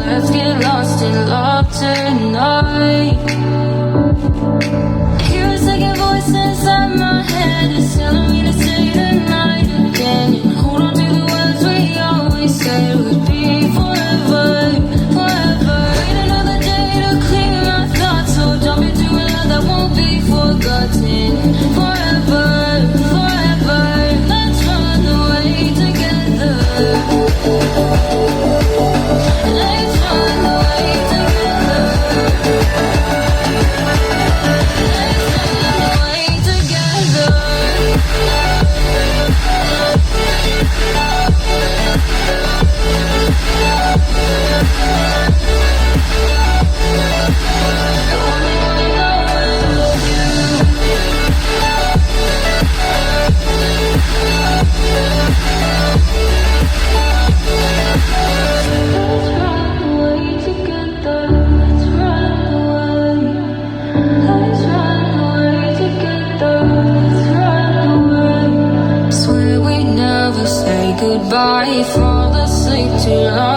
Let's get lost in love tonight. Hear a second voice inside my head, it's telling me to stay the night again. And hold on to the words we always said would be forever, forever. Wait another day to clear my thoughts, so jump into a love that won't be forgotten. Forever, forever, let's run away together. Let's run away together. Let's run away together. Goodbye, fall asleep too long.